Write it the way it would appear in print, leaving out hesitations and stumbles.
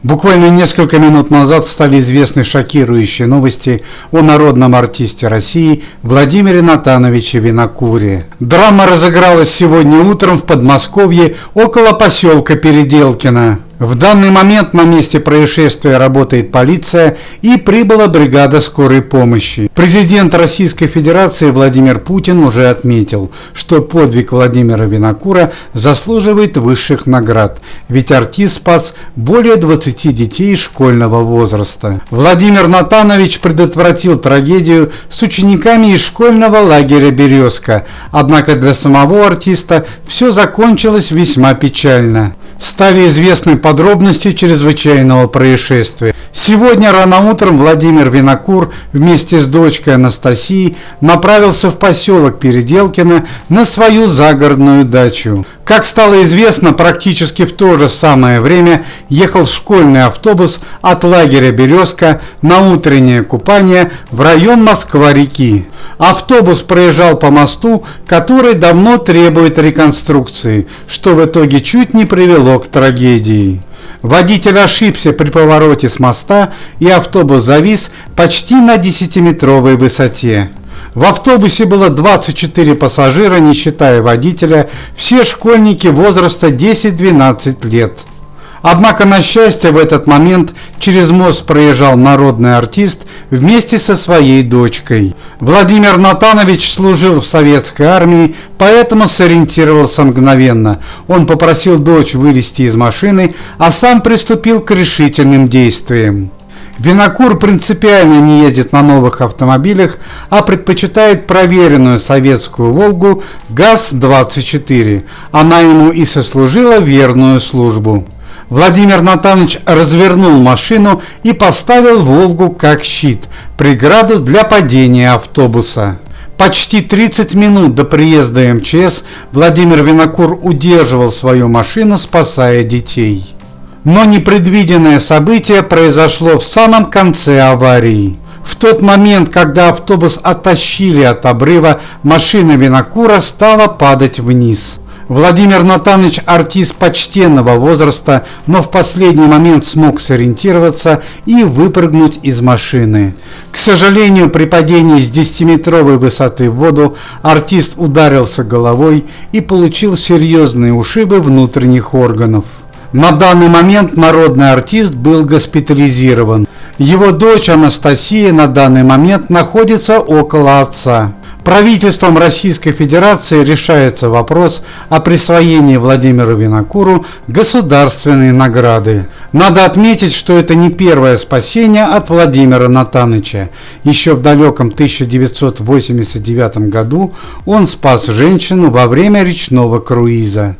Буквально несколько минут назад стали известны шокирующие новости о народном артисте России Владимире Натановиче Винокуре. Драма разыгралась сегодня утром в Подмосковье около поселка Переделкино. В данный момент на месте происшествия работает полиция и прибыла бригада скорой помощи. Президент Российской Федерации Владимир Путин уже отметил, что подвиг Владимира Винокура заслуживает высших наград, ведь артист спас более 20 детей школьного возраста. Владимир Натанович предотвратил трагедию с учениками из школьного лагеря «Березка», однако для самого артиста все закончилось весьма печально. Стали известны подробности чрезвычайного происшествия. Сегодня рано утром Владимир Винокур вместе с дочкой Анастасией направился в поселок Переделкино на свою загородную дачу. Как стало известно, практически в то же самое время ехал школьный автобус от лагеря «Березка» на утреннее купание в район Москва-реки. Автобус проезжал по мосту, который давно требует реконструкции, что в итоге чуть не привело к трагедии. Водитель ошибся при повороте с моста, и автобус завис почти на 10-метровой высоте. В автобусе было 24 пассажира, не считая водителя, все школьники возраста 10-12 лет. Однако, на счастье, в этот момент через мост проезжал народный артист вместе со своей дочкой. Владимир Натанович служил в советской армии, поэтому сориентировался мгновенно. Он попросил дочь вылезти из машины, а сам приступил к решительным действиям. Винокур принципиально не ездит на новых автомобилях, а предпочитает проверенную советскую «Волгу» ГАЗ-24. Она ему и сослужила верную службу. Владимир Натанович развернул машину и поставил «Волгу» как щит, преграду для падения автобуса. Почти 30 минут до приезда МЧС Владимир Винокур удерживал свою машину, спасая детей. Но непредвиденное событие произошло в самом конце аварии. В тот момент, когда автобус оттащили от обрыва, машина Винокура стала падать вниз. Владимир Натанович артист почтенного возраста, но в последний момент смог сориентироваться и выпрыгнуть из машины. К сожалению, при падении с 10-метровой высоты в воду артист ударился головой и получил серьезные ушибы внутренних органов. На данный момент народный артист был госпитализирован. Его дочь Анастасия на данный момент находится около отца. Правительством Российской Федерации решается вопрос о присвоении Владимиру Винокуру государственной награды. Надо отметить, что это не первое спасение от Владимира Натановича. Еще в далеком 1989 году он спас женщину во время речного круиза.